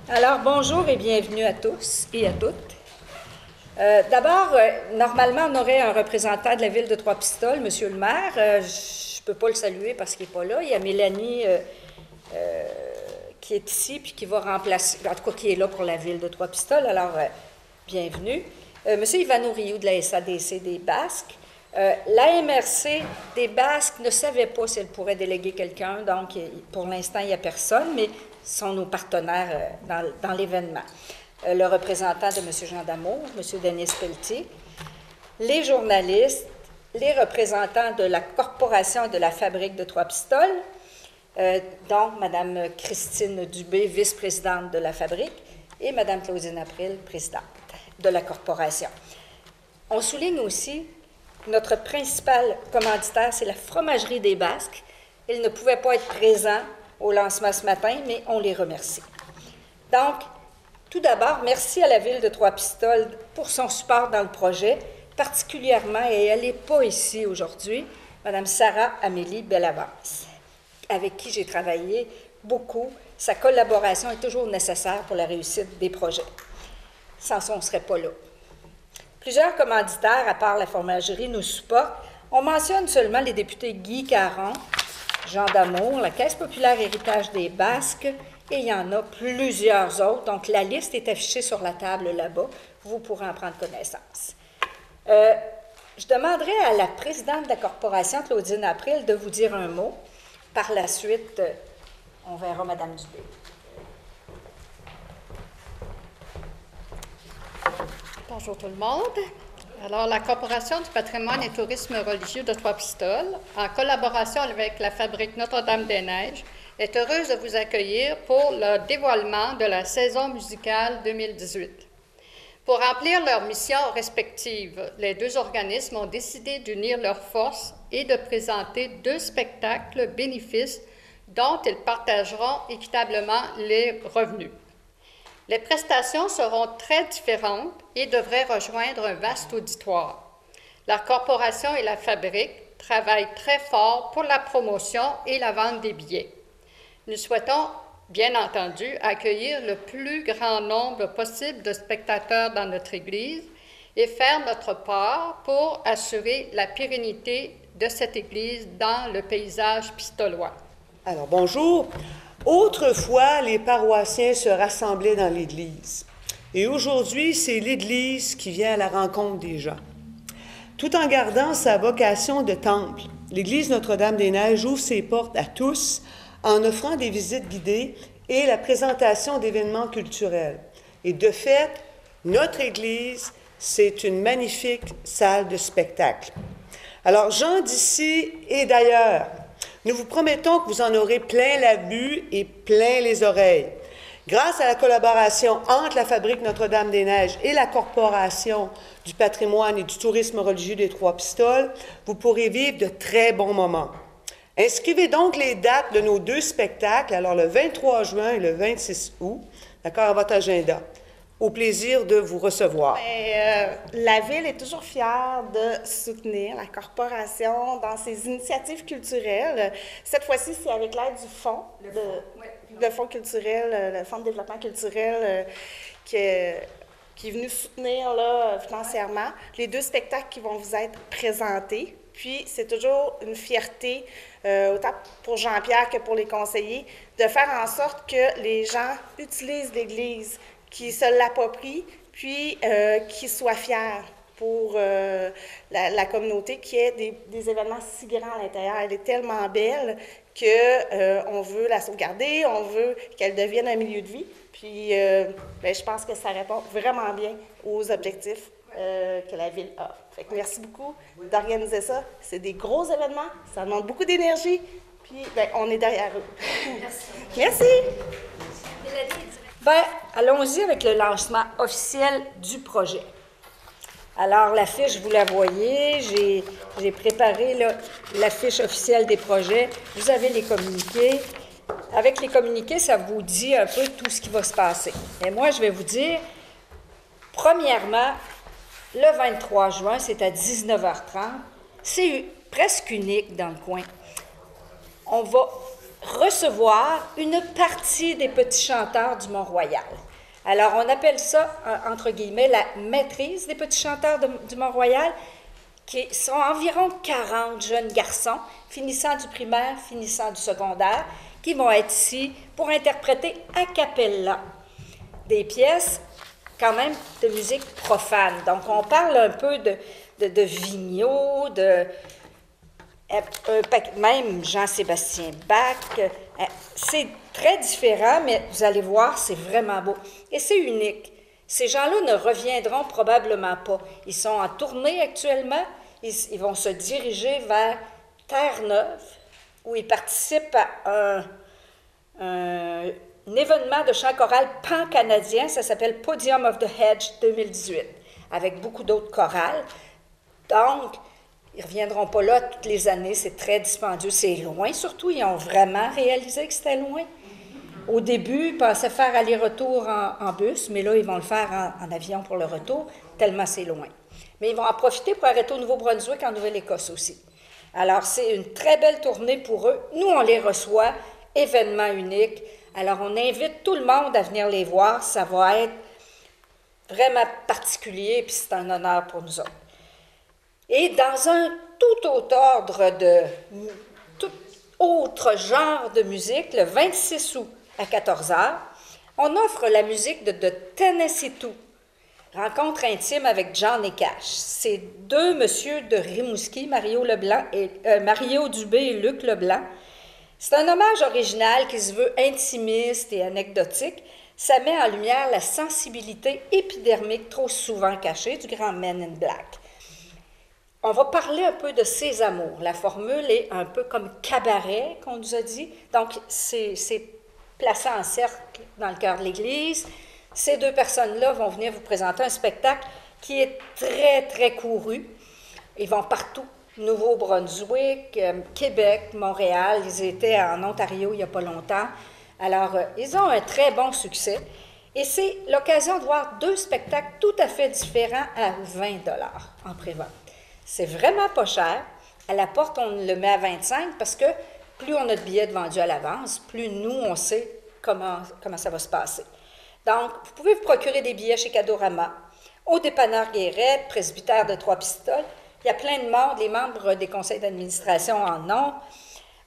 Alors, bonjour et bienvenue à tous et à toutes. D'abord, normalement, on aurait un représentant de la ville de Trois-Pistoles, M. le maire. Je ne peux pas le saluer parce qu'il n'est pas là. Il y a Mélanie qui est ici puis qui va remplacer, en tout cas qui est là pour la ville de Trois-Pistoles. Alors, bienvenue. M. Ivano Rioux de la SADC des Basques. La MRC des Basques ne savait pas si elle pourrait déléguer quelqu'un, donc pour l'instant, il n'y a personne, mais sont nos partenaires dans l'événement. Le représentant de M. Jean Damour, M. Denis Pelletier, les journalistes, les représentants de la Corporation de la Fabrique de Trois-Pistoles, dont Mme Christine Dubé, vice-présidente de la Fabrique, et Mme Claudine April, présidente de la Corporation. On souligne aussi notre principal commanditaire, c'est la Fromagerie des Basques. Ils ne pouvaient pas être présents au lancement ce matin, mais on les remercie. Donc, tout d'abord, merci à la Ville de Trois-Pistoles pour son support dans le projet, particulièrement, et elle n'est pas ici aujourd'hui, Mme Sarah Amélie Bellavance, avec qui j'ai travaillé beaucoup. Sa collaboration est toujours nécessaire pour la réussite des projets. Sans ça, on ne serait pas là. Plusieurs commanditaires, à part la fromagerie, nous supportent. On mentionne seulement les députés Guy Caron, Jean Damour, la Caisse populaire Héritage des Basques, et il y en a plusieurs autres. Donc, la liste est affichée sur la table là-bas. Vous pourrez en prendre connaissance. Je demanderai à la présidente de la corporation, Claudine April, de vous dire un mot. Par la suite, on verra Mme Dubé. Bonjour tout le monde. Alors, la Corporation du patrimoine et tourisme religieux de Trois-Pistoles, en collaboration avec la Fabrique Notre-Dame-des-Neiges, est heureuse de vous accueillir pour le dévoilement de la saison musicale 2018. Pour remplir leurs missions respectives, les deux organismes ont décidé d'unir leurs forces et de présenter deux spectacles bénéfices dont ils partageront équitablement les revenus. Les prestations seront très différentes et devraient rejoindre un vaste auditoire. La Corporation et la Fabrique travaillent très fort pour la promotion et la vente des billets. Nous souhaitons, bien entendu, accueillir le plus grand nombre possible de spectateurs dans notre Église et faire notre part pour assurer la pérennité de cette Église dans le paysage pistolois. Alors, bonjour. Autrefois, les paroissiens se rassemblaient dans l'Église. Et aujourd'hui, c'est l'Église qui vient à la rencontre des gens. Tout en gardant sa vocation de temple, l'Église Notre-Dame-des-Neiges ouvre ses portes à tous en offrant des visites guidées et la présentation d'événements culturels. Et de fait, notre Église, c'est une magnifique salle de spectacle. Alors, gens d'ici et d'ailleurs, nous vous promettons que vous en aurez plein la vue et plein les oreilles. Grâce à la collaboration entre la Fabrique Notre-Dame-des-Neiges et la Corporation du patrimoine et du tourisme religieux des Trois-Pistoles, vous pourrez vivre de très bons moments. Inscrivez donc les dates de nos deux spectacles, alors le 23 juin et le 26 août, d'accord, à votre agenda. Au plaisir de vous recevoir. La Ville est toujours fière de soutenir la Corporation dans ses initiatives culturelles. Cette fois-ci, c'est avec l'aide du Fonds, le Fonds culturel, le Fonds de développement culturel qui est venu soutenir là, financièrement les deux spectacles qui vont vous être présentés. Puis, c'est toujours une fierté, autant pour Jean-Pierre que pour les conseillers, de faire en sorte que les gens utilisent l'Église, qui se l'approprient, puis qui soient fiers pour la communauté, qui ait des événements si grands à l'intérieur. Elle est tellement belle qu'on veut la sauvegarder, on veut qu'elle devienne un milieu de vie. Puis je pense que ça répond vraiment bien aux objectifs que la Ville a. Fait que merci beaucoup d'organiser ça. C'est des gros événements, ça demande beaucoup d'énergie, puis on est derrière eux. Merci. Bien, allons-y avec le lancement officiel du projet. Alors, l'affiche, vous la voyez, j'ai préparé l'affiche officielle des projets. Vous avez les communiqués. Avec les communiqués, ça vous dit un peu tout ce qui va se passer. Et moi, je vais vous dire, premièrement, le 23 juin, c'est à 19h30. C'est presque unique dans le coin. On va recevoir une partie des petits chanteurs du Mont-Royal. Alors, on appelle ça, entre guillemets, la maîtrise des petits chanteurs du Mont-Royal, qui sont environ 40 jeunes garçons, finissant du primaire, finissant du secondaire, qui vont être ici pour interpréter a cappella des pièces quand même de musique profane. Donc, on parle un peu de Vigneault, même Jean-Sébastien Bach. C'est très différent, mais vous allez voir, c'est vraiment beau. Et c'est unique. Ces gens-là ne reviendront probablement pas. Ils sont en tournée actuellement. Ils vont se diriger vers Terre-Neuve, où ils participent à un événement de chant choral pan-canadien. Ça s'appelle Podium of the Hedge 2018, avec beaucoup d'autres chorales. Donc, ils ne reviendront pas là toutes les années. C'est très dispendieux. C'est loin, surtout. Ils ont vraiment réalisé que c'était loin. Au début, ils pensaient faire aller-retour en bus, mais là, ils vont le faire en avion pour le retour, tellement c'est loin. Mais ils vont en profiter pour arrêter au Nouveau-Brunswick, en Nouvelle-Écosse aussi. Alors, c'est une très belle tournée pour eux. Nous, on les reçoit, événement unique. Alors, on invite tout le monde à venir les voir. Ça va être vraiment particulier, puis c'est un honneur pour nous autres. Et dans un tout autre ordre tout autre genre de musique, le 26 août à 14h, on offre la musique de Tennessee 2, rencontre intime avec John et Cash. C'est deux messieurs de Rimouski, Mario Dubé et Luc Leblanc. C'est un hommage original qui se veut intimiste et anecdotique. Ça met en lumière la sensibilité épidermique trop souvent cachée du grand Man in Black. On va parler un peu de ses amours. La formule est un peu comme cabaret, qu'on nous a dit. Donc, c'est placé en cercle dans le cœur de l'Église. Ces deux personnes-là vont venir vous présenter un spectacle qui est très, très couru. Ils vont partout. Nouveau-Brunswick, Québec, Montréal. Ils étaient en Ontario il n'y a pas longtemps. Alors, ils ont un très bon succès. Et c'est l'occasion de voir deux spectacles tout à fait différents à 20 $ en pré-vente. C'est vraiment pas cher. À la porte, on le met à 25 parce que plus on a de billets vendus à l'avance, plus nous, on sait comment ça va se passer. Donc, vous pouvez vous procurer des billets chez Cadorama, au dépanneur Guérette, presbytère de Trois-Pistoles. Il y a plein de monde, les membres des conseils d'administration en ont.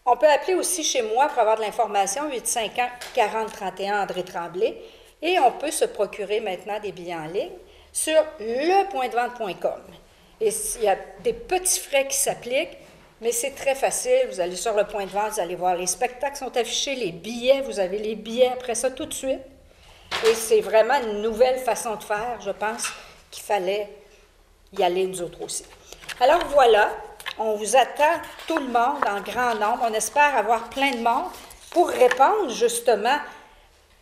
On peut appeler aussi chez moi pour avoir de l'information, 851-4031 André Tremblay. Et on peut se procurer maintenant des billets en ligne sur lepointdevente.com. Et il y a des petits frais qui s'appliquent, mais c'est très facile. Vous allez sur le point de vente, vous allez voir les spectacles sont affichés, les billets, vous avez les billets après ça tout de suite. Et c'est vraiment une nouvelle façon de faire, je pense, qu'il fallait y aller nous autres aussi. Alors voilà, on vous attend tout le monde en grand nombre. On espère avoir plein de monde pour répondre justement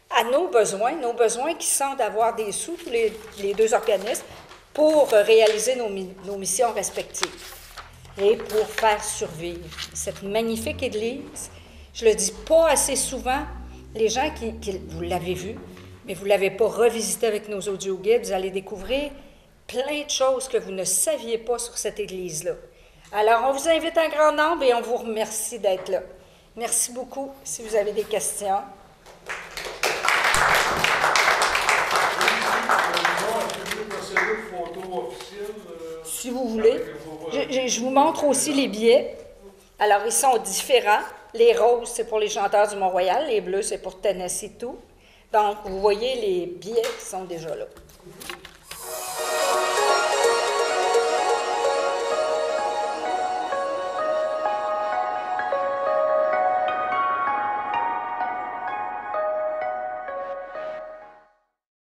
à nos besoins qui sont d'avoir des sous, tous les deux organismes, pour réaliser nos missions respectives et pour faire survivre cette magnifique église. Je ne le dis pas assez souvent, les gens vous l'avez vu, mais vous ne l'avez pas revisité avec nos audio-guides, vous allez découvrir plein de choses que vous ne saviez pas sur cette église-là. Alors, on vous invite en grand nombre et on vous remercie d'être là. Merci beaucoup. Si vous avez des questions. Si vous voulez. Je vous montre aussi les billets. Alors, ils sont différents. Les roses, c'est pour les chanteurs du Mont-Royal. Les bleus, c'est pour Tennessee 2. Donc, vous voyez les billets qui sont déjà là.